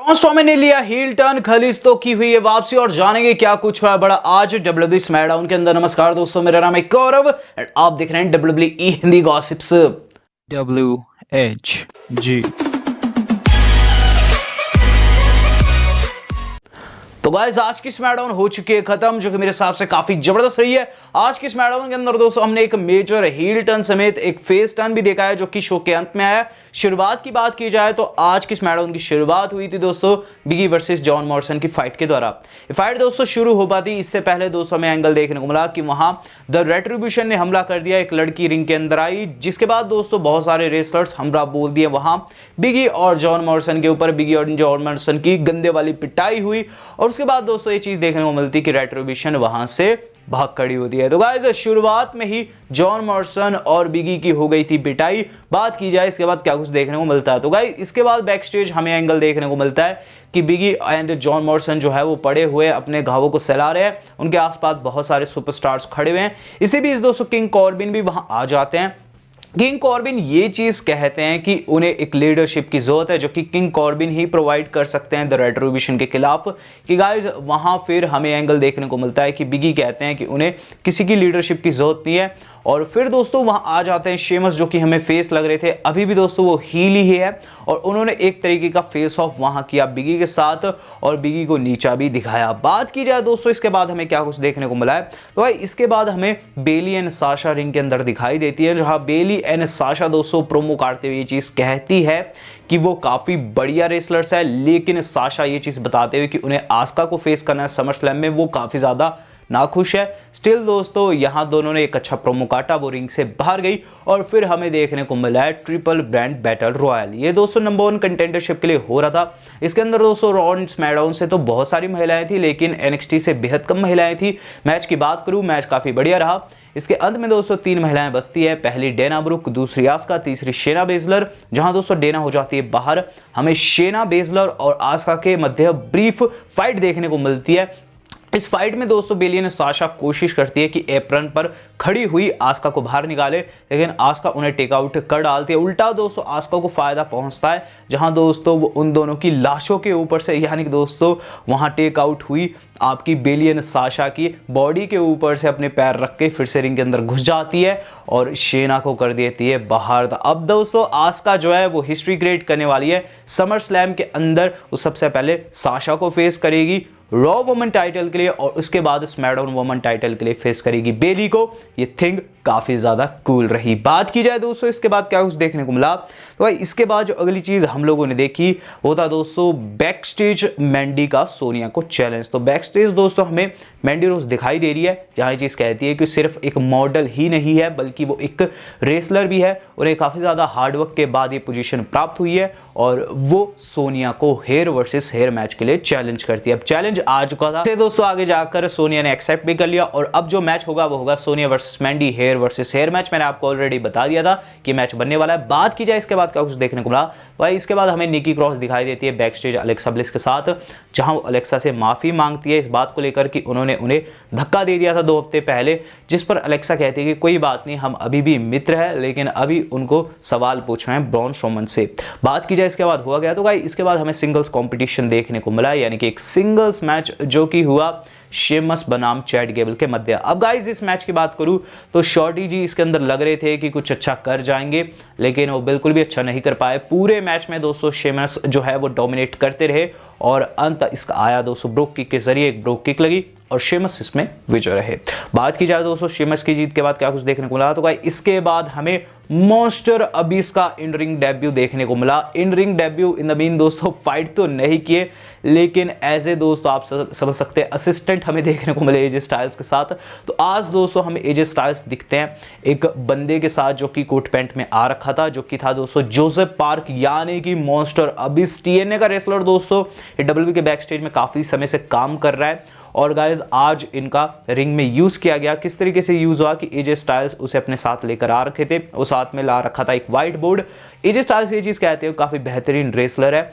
Strowman ने लिया heel turn, खलीज तो की हुई है वापसी और जानेंगे क्या कुछ हुआ बड़ा आज डब्ल्यूडब्ल्यूई स्मैकडाउन के अंदर। नमस्कार दोस्तों, मेरा नाम है गौरव एंड आप देख रहे हैं डब्ल्यूडब्ल्यूई हिंदी गॉसिप्स। WHG। तो गाइस आज की स्मैकडाउन हो चुकी है खत्म, जो कि मेरे हिसाब से काफी जबरदस्त रही है। आज की स्मैकडाउन के अंदर दोस्तों हमने एक मेजर हील टर्न समेत एक फेस टर्न भी देखा है, जो कि शो के अंत में आया। शुरुआत की बात की जाए तो आज की स्मैकडाउन की शुरुआत हुई थी दोस्तों बिगी वर्सेस जॉन मॉर्सन की फाइट के द्वारा। ये फाइट दोस्तों शुरू हो पाती इससे पहले दोस्तों हमें एंगल देखने को मिला कि वहां द रेट्रिब्यूशन ने हमला कर दिया, एक लड़की रिंग के अंदर आई, जिसके बाद दोस्तों बहुत सारे रेसलर्स हमला बोल दिए वहां बिगी और जॉन मॉर्सन के ऊपर। बिगी और जॉन मॉर्सन की गंदे वाली पिटाई हुई और उसके बाद दोस्तों ये चीज देखने को मिलती कि रेट्रिब्यूशन वहां से भाग खड़ी होती है। तो गाइस शुरुआत में ही जॉन मॉर्सन और बिगी की हो गई थी पिटाई। बात की जाए इसके बाद क्या कुछ देखने को मिलता है, तो गाइस इसके बाद बैक स्टेज हमें एंगल देखने को मिलता है कि बिगी एंड जॉन मॉर्सन जो है वो पड़े हुए अपने घावों को सहला रहे हैं। उनके आसपास बहुत सारे सुपरस्टार्स खड़े हुए हैं। इसी बीच दोस्तों किंग कॉर्बिन भी वहां आ जाते हैं। किंग कॉर्बिन ये चीज कहते हैं कि उन्हें एक लीडरशिप की जरूरत है, जो कि किंग कॉर्बिन ही प्रोवाइड कर सकते हैं द रेट्रिब्यूशन के खिलाफ। कि गाइस वहां फिर हमें एंगल देखने को मिलता है कि बिगी कहते हैं कि उन्हें किसी की लीडरशिप की जरूरत नहीं है। और फिर दोस्तों वहां आ जाते हैं शेमस, जो कि हमें फेस लग रहे थे, अभी भी दोस्तों वो हील ही है और उन्होंने एक तरीके का फेस ऑफ वहां किया बिगी के साथ और बिगी को नीचा भी दिखाया। बात की जाए दोस्तों इसके बाद हमें क्या कुछ देखने को मिला है, तो भाई इसके बाद हमें बेली एंड साशा रिंग के अंदर दिखाई देती है, जहां बेली एंड साशा दोस्तों प्रोमो काटते हुए ये चीज कहती है कि वो काफी बढ़िया रेसलर्स है, लेकिन साशा ये चीज बताते हुए कि उन्हें आस्का को फेस करना है समर स्लैम में, वो काफी ज्यादा नाखुश है। स्टिल दोस्तों यहां दोनों ने एक अच्छा प्रोमो काटा, वो रिंग से बाहर गई और फिर हमें देखने को मिला है ट्रिपल ब्रांड बैटल रॉयल। ये दोस्तों नंबर 1 कंटेंडरशिप के लिए हो रहा था। इसके अंदर दोस्तों रॉ एंड स्मैकडाउन से तो बहुत सारी महिलाएं थी, लेकिन एनएक्सटी से बेहद कम महिलाएं थी। मैच की बात करूं, मैच काफी बढ़िया रहा। इसके अंत में दोस्तों 3 महिलाएं बचती है, पहली डेना ब्रुक, दूसरी आस्का, तीसरी शेना बेजलर। जहां दोस्तों डेना हो जाती है बाहर, हमें शेना बेजलर और आस्का के मध्य ब्रीफ फाइट देखने को मिलती है। इस फाइट में दोस्तों बेली ने साशा कोशिश करती है कि एप्रन पर खड़ी हुई आस्का को बाहर निकाले, लेकिन आस्का उन्हें टेक आउट कर डालती है। उल्टा दोस्तों आस्का को फायदा पहुंचता है, जहां दोस्तों वो उन दोनों की लाशों के ऊपर से, यानी कि दोस्तों वहां टेक आउट हुई आपकी बेली ने साशा की बॉडी के ऊपर से अपने पैर रख के फिर से रिंग के अंदर घुस जाती है और शेना को कर देती है बाहर। अब दोस्तों आस्का जो है वो हिस्ट्री क्रिएट करने वाली है समर स्लैम के अंदर। वो सबसे पहले साशा को फेस करेगी रॉ वुमेन टाइटल के लिए और उसके बाद स्मैकडाउन वुमेन टाइटल के लिए फेस करेगी बेली को। ये थिंग काफी ज्यादा कूल रही। बात की जाए दोस्तों इसके बाद क्या कुछ देखने को मिला, तो भाई इसके बाद जो अगली चीज हम लोगों ने देखी वो था दोस्तों बैक स्टेज मैंडी का सोनिया को चैलेंज। तो बैक स्टेज दोस्तों हमें मैंडी रोज दिखाई दे रही है, जहां ये चीज कहती है कि सिर्फ एक मॉडल ही नहीं है बल्कि वो एक रेसलर भी है। उन्हें काफी ज्यादा हार्डवर्क के बाद ये पोजीशन प्राप्त हुई है और वो सोनिया को हेयर वर्सेस हेयर मैच के लिए चैलेंज करती है। अब चैलेंज आ चुका था दोस्तों, आगे जाकर सोनिया ने एक्सेप्ट भी कर लिया और अब जो मैच होगा वो होगा Sonia versus Mandy hair versus hair match. मैंने आपको ऑलरेडी बता दिया था कि मैच बनने वाला है। बात की जाए इसके बाद क्या कुछ देखने को मिला, भाई इसके बाद हमें निकी क्रॉस दिखाई देती है बैक स्टेज अलेक्सा ब्लिस के साथ, जहां वो अलेक्सा से माफी मांगती है इस बात को लेकर कि उन्होंने उन्हें धक्का दे दिया था 2 हफ्ते पहले, जिस पर अलेक्सा कहती है कि कोई बात नहीं, हम अभी भी मित्र हैं, लेकिन अभी उनको सवाल पूछना है ब्रॉन स्ट्रोमन से। बात की जाए इसके बाद हुआ गया, तो भाई इसके बाद हमें सिंगल्स कंपटीशन देखने को मिला, यानी कि एक सिंगल्स मैच जो कि हुआ शेमस बनाम चैट गेबल के मध्य। अब गाइस इस मैच की बात करूं तो शॉर्टी जी इसके अंदर लग रहे थे कि कुछ अच्छा कर जाएंगे, लेकिन वो बिल्कुल भी अच्छा नहीं कर पाए। पूरे मैच में दोस्तों शेमस जो है वो डोमिनेट करते रहे और अंत इसका आया दोस्तों ब्रोक किक के जरिए, एक ब्रोक किक लगी और शेमस इसमें विजय रहे। बात की जाए दोस्तों शेमस की जीत के बाद क्या कुछ देखने को मिला, तो भाई इसके बाद हमें मॉन्स्टर अबीस का इन रिंग डेब्यू देखने को मिला। In ring debut in the mean दोस्तों फाइट तो नहीं किए, लेकिन एज ए दोस्तों आप समझ सकते हैं असिस्टेंट हमें देखने को मिले एजे स्टाइल्स के साथ। तो आज दोस्तों हमें एजे स्टाइल्स दिखते हैं एक बंदे के साथ जो कि कोट पैंट में आ रखा था, जो कि था दोस्तों जोसेफ पार्क, यानी कि मॉन्स्टर अबीस टीएनए का रेसलर। दोस्तों ये डब्ल्यूडब्ल्यूई के बैक स्टेज में काफी समय से काम कर रहा है और गाइज आज इनका रिंग में यूज किया गया। किस तरीके से यूज हुआ कि एजे स्टाइल्स उसे अपने साथ लेकर आ रखे थे, वो साथ में ला रखा था एक व्हाइट बोर्ड। एजे स्टाइल्स ये चीज कहते हैं काफी बेहतरीन रेसलर है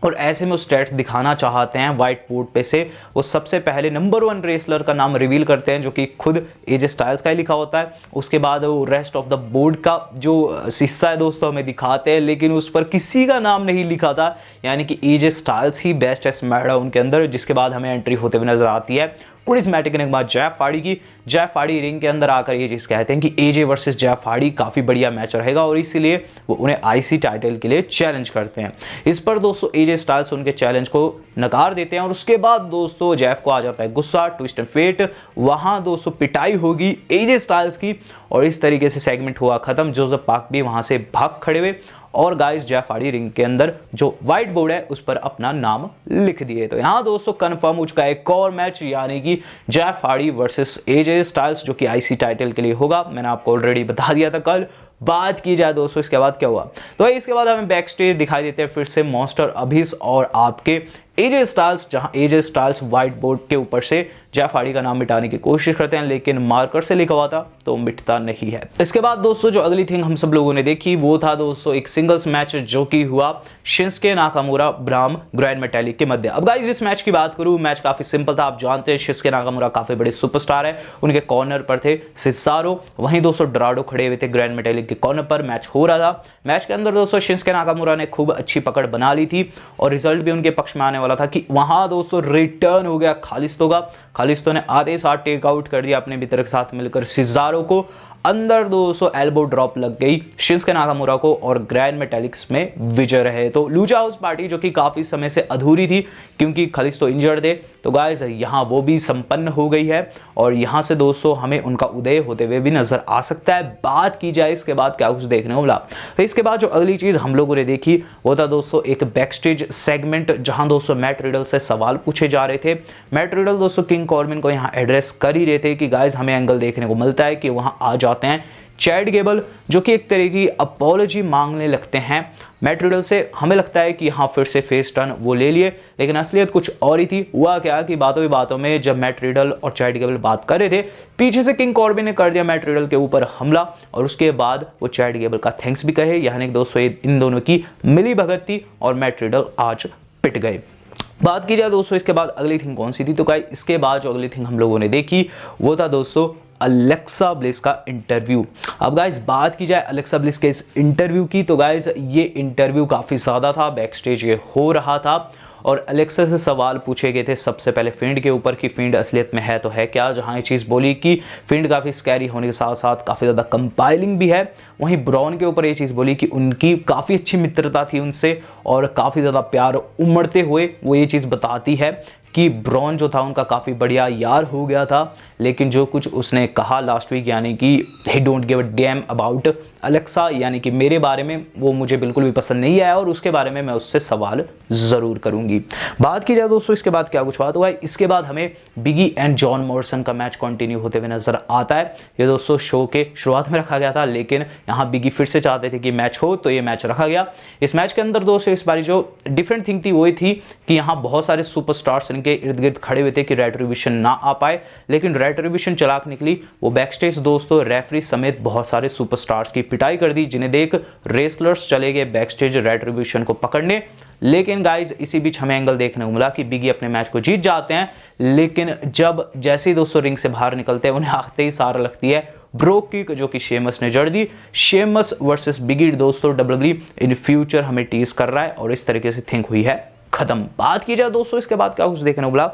और ऐसे में वो स्टैट्स दिखाना चाहते हैं व्हाइट बोर्ड पे से। वो सबसे पहले नंबर 1 रेसलर का नाम रिवील करते हैं जो कि खुद एजे स्टाइल्स का ही लिखा होता है। उसके बाद वो रेस्ट ऑफ द बोर्ड का जो हिस्सा है दोस्तों हमें दिखाते हैं, लेकिन उस पर किसी का नाम नहीं लिखा था, यानी कि एजे स्टाइल्स ही बेस्ट है स्मैकडाउन के अंदर। जिसके बाद हमें एंट्री होते हुए नजर आती है मैटिक के बाद जेफ हार्डी की। जेफ हार्डी रिंग के अंदर आकर ये चीज़ कहते हैं कि एजे वर्सेस जेफ हार्डी काफ़ी बढ़िया मैच रहेगा और इसीलिए वो उन्हें आईसी टाइटल के लिए चैलेंज करते हैं। इस पर दोस्तों एजे स्टाइल्स उनके चैलेंज को नकार देते हैं और उसके बाद दोस्तों जेफ को आ जाता है गुस्सा, ट्विस्ट एंड फेट। वहां दोस्तों पिटाई होगी एजे स्टाइल्स की और इस तरीके से सेगमेंट हुआ खत्म। जोसेफ पार्क भी वहां से भाग खड़े हुए और गाइस जेफ हार्डी रिंग के अंदर जो व्हाइट बोर्ड है उस पर अपना नाम लिख दिए। तो यहां दोस्तों कंफर्म हो चुका है एक और मैच, यानी कि Jeff Hardy versus AJ Styles जो कि आईसी टाइटल के लिए होगा। मैंने आपको ऑलरेडी बता दिया था कल। बात की जाए दोस्तों इसके बाद क्या हुआ, तो इसके बाद हमें बैक स्टेज दिखाई देते हैं फिर से मॉन्स्टर अभीस और आपके एजे स्टाइल्स, जहां एजे स्टाइल्स व्हाइट बोर्ड के ऊपर से जेफ हार्डी का नाम मिटाने की कोशिश करते हैं, लेकिन मार्कर से लिखा हुआ था तो मिटता नहीं है। इसके बाद दोस्तों जो अगली थिंग हम सब लोगों ने देखी वो था दोस्तों एक सिंगल्स मैच जो कि हुआ Shinsuke Nakamura Bram grand metallic के मध्य। अब गाइस इस मैच की बात करूं, मैच काफी सिंपल था। आप जानते हैं शिंसुके नाकामुरा काफी बड़े सुपरस्टार है, उनके कॉर्नर पर थे सिसारो, वहीं दोस्तों डराडो खड़े हुए थे ग्रैंड मेटालिक के कॉर्नर पर। मैच हो रहा था, मैच के अंदर दोस्तों शिंसुके नाकामुरा ने खूब अच्छी पकड़ बना ली थी और रिजल्ट भी उनके पक्ष में आने वाला था कि वहां दोस्तों रिटर्न हो गया खालिस्तो का। खालिस्तो ने आधे साथ टेक आउट कर दिया अपने मित्र के साथ मिलकर सिजारो को। अंदर 200 एल्बो ड्रॉप लग गई शिंसुके नाकामुरा को और ग्रैंड मेटालिक्स में विजय रहे। तो लूजा हाउस पार्टी जो कि काफी समय से अधूरी थी क्योंकि खलिस्तो इंजर्ड थे, तो गाइस यहां वो भी संपन्न हो गई है और यहां से दोस्तों हमें उनका उदय होते हुए भी नजर आ सकता है। बात की जाए इसके बाद क्या कुछ देखने को मिला, तो इसके बाद जो अगली चीज हम लोगों ने देखी वो था दोस्तों एक बैकस्टेज सेगमेंट जहां दोस्तों मैट रिडल से सवाल पूछे जा रहे थे। मैट रिडल दोस्तों किंग कॉर्बिन को यहां एड्रेस कर ही रहे थे कि गाइस हमें एंगल देखने को मिलता है कि वहां आ जाते हैं चैड गेबल जो कि एक तरह की अपॉलॉजी मांगने लगते हैं मैट रिडल से। हमें लगता है कि हाँ फिर से फेस टर्न वो ले लिए, लेकिन असलियत कुछ और ही थी। हुआ क्या कि बातों ही बातों में जब मैट रिडल और चैड गेबल बात कर रहे थे, पीछे से किंग कॉर्बिन ने कर दिया मैट रिडल के ऊपर हमला और उसके बाद वो चैड गेबल का थैंक्स भी कहे। यानी दोस्तों इन दोनों की मिली भगत थी और मैट रिडल आज पिट गए। बात की जाए दोस्तों इसके बाद अगली थिंग कौन सी थी, तो गाइस इसके बाद जो अगली थिंग हम लोगों ने देखी वो था दोस्तों अलेक्सा ब्लिस का इंटरव्यू। अब गाइस बात की जाए अलेक्सा ब्लिस के इस इंटरव्यू की, तो गाइस ये इंटरव्यू काफ़ी ज़्यादा था, बैकस्टेज ये हो रहा था और अलेक्सा से सवाल पूछे गए थे सबसे पहले फिंड के ऊपर कि फिंड असलियत में है तो है क्या। जहां ये चीज़ बोली कि फिंड काफ़ी स्कैरी होने के साथ साथ काफ़ी ज़्यादा कंपाइलिंग भी है। वहीं ब्रॉन के ऊपर ये चीज़ बोली कि उनकी काफ़ी अच्छी मित्रता थी उनसे और काफ़ी ज़्यादा प्यार उमड़ते हुए वो ये चीज़ बताती है कि ब्रॉन जो था उनका काफ़ी बढ़िया यार हो गया था, लेकिन जो कुछ उसने कहा लास्ट वीक यानी कि ही don't give a damn about Alexa, यानी कि मेरे बारे में वो मुझे बिल्कुल भी पसंद नहीं आया और उसके बारे में मैं उससे सवाल ज़रूर करूंगी। बात की जाए दोस्तों इसके बाद क्या कुछ बात हुआ है, इसके बाद हमें बिगी एंड जॉन मॉर्सन का मैच कंटिन्यू होते हुए नजर आता है। ये दोस्तों शो के शुरुआत में रखा गया था, लेकिन यहाँ बिगी फिर से चाहते थे कि मैच हो तो ये मैच रखा गया। इस मैच के अंदर दोस्तों इस बार जो डिफरेंट थिंग थी वो ये थी कि यहाँ बहुत सारे सुपरस्टार्स इनके इर्द गिर्द खड़े हुए थे कि रेट्रिब्यूशन ना आ पाए, लेकिन रेट्रिब्यूशन चालाक निकली। वो बैकस्टेज दोस्तों रेफरी समेत बहुत सारे सुपरस्टार्स की पिटाई कर दी, जिन्हें देख रेसलर्स चले गए बैकस्टेज रेट्रिब्यूशन को पकड़ने। लेकिन गाइज इसी बीच हमें एंगल देखने को मिला कि बिगी अपने मैच को जीत जाते हैं, लेकिन जब जैसे ही दोस्तों रिंग से बाहर निकलते हैं उन्हें आते ही सारा लगती है ब्रोक किक जो कि शेमस ने जड़ दी। शेमस वर्सेस बिगी दोस्तों डब्ल्यूडब्ल्यूई इन फ्यूचर हमें टीज कर रहा है और इस तरीके से थिंक हुई है खत्म। बात की जाए दोस्तों इसके बाद क्या कुछ देखने को मिला,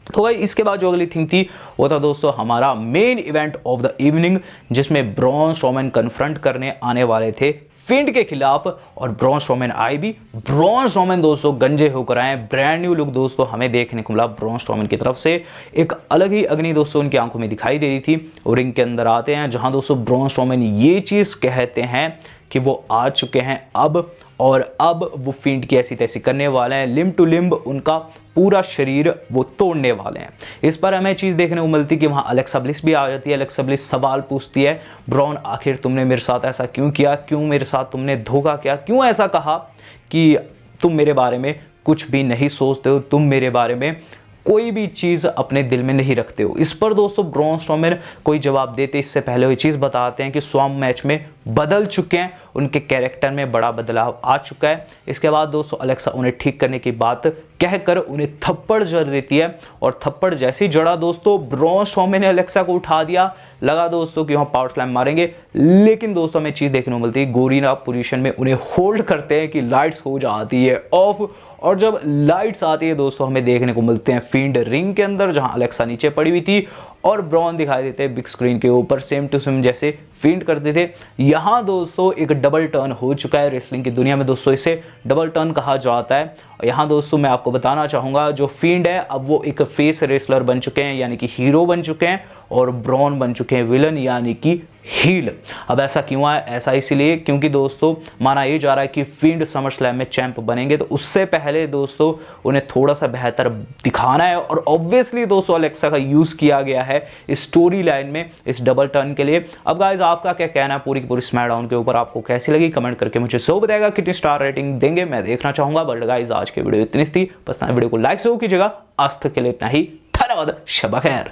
तो भाई इसके बाद जो अगली थिंग थी वो था दोस्तों हमारा main event of the evening, जिसमें ब्रॉन स्ट्रोमैन कन्फ्रंट करने आने वाले थे फिंड के खिलाफ और ब्रॉन स्ट्रोमैन आए भी। ब्रॉन स्ट्रोमैन दोस्तों गंजे होकर आए, ब्रांड न्यू लुक दोस्तों हमें देखने को मिला ब्रॉन स्ट्रोमैन की तरफ से। एक अलग ही अग्नि दोस्तों उनकी आंखों में दिखाई दे रही थी और रिंग के अंदर आते हैं, जहां दोस्तों ब्रॉन स्ट्रोमैन ये चीज कहते हैं कि वो आ चुके हैं अब, और अब वो फिंड की ऐसी तैसी करने वाले हैं, लिम्ब टू लिम्ब उनका पूरा शरीर वो तोड़ने वाले हैं। इस पर हमें चीज़ देखने को मिलती कि वहाँ अलेक्सा ब्लिस भी आ जाती है। अलेक्सा ब्लिस सवाल पूछती है, ब्रॉन आखिर तुमने मेरे साथ ऐसा क्यों किया, क्यों मेरे साथ तुमने धोखा किया, क्यों ऐसा कहा कि तुम मेरे बारे में कुछ भी नहीं सोचते हो, तुम मेरे बारे में कोई भी चीज़ अपने दिल में नहीं रखते हो। इस पर दोस्तों ब्रॉन स्ट्रोमैन कोई जवाब देते इससे पहले ये चीज़ बताते हैं कि स्वयं मैच में बदल चुके हैं, उनके कैरेक्टर में बड़ा बदलाव आ चुका है। इसके बाद दोस्तों अलेक्सा उन्हें ठीक करने की बात कहकर उन्हें थप्पड़ जड़ देती है और थप्पड़ जैसे ही जड़ा दोस्तों ब्रॉन स्ट्रोमैन ने अलेक्सा को उठा दिया। लगा दोस्तों कि वहाँ पावर स्लैम मारेंगे, लेकिन दोस्तों हमें चीज़ देखने को मिलती है गोरिल्ला पोजीशन में उन्हें होल्ड करते हैं कि लाइट्स हो जाती है ऑफ, और जब लाइट्स आती है दोस्तों हमें देखने को मिलते हैं फील्ड रिंग के अंदर जहां अलेक्सा नीचे पड़ी हुई थी और ब्रॉन दिखाई देते हैं बिग स्क्रीन के ऊपर सेम टू सेम जैसे फील्ड करते थे। यहां दोस्तों एक डबल टर्न हो चुका है रेसलिंग की दुनिया में दोस्तों, इसे डबल टर्न कहा जाता है। यहाँ दोस्तों मैं आपको बताना चाहूँगा जो फील्ड है अब वो एक फेस रेसलर बन चुके हैं यानी कि हीरो बन चुके हैं, और ब्रॉन बन चुके हैं विलन यानी कि हील। अब ऐसा क्यों है? ऐसा इसलिए क्योंकि दोस्तों माना ये जा रहा है कि फील्ड समर स्लैम में चैंप बनेंगे, तो उससे पहले दोस्तों उन्हें थोड़ा सा बेहतर दिखाना है, और ऑब्वियसली दोस्तों अलेक्सा का यूज़ किया गया है इस स्टोरी लाइन में इस डबल टर्न के लिए। अब गाइज आपका क्या कहना है पूरी की पूरी स्मैकडाउन के ऊपर, आपको कैसी लगी कमेंट करके मुझे जरूर बताएगा। कितनी स्टार रेटिंग देंगे मैं देखना चाहूंगा। बट गाइज आज के वीडियो इतनी थी, बस वीडियो को लाइक जरूर कीजिएगा। आज तक के लिए इतना ही, धन्यवाद, शब खैर।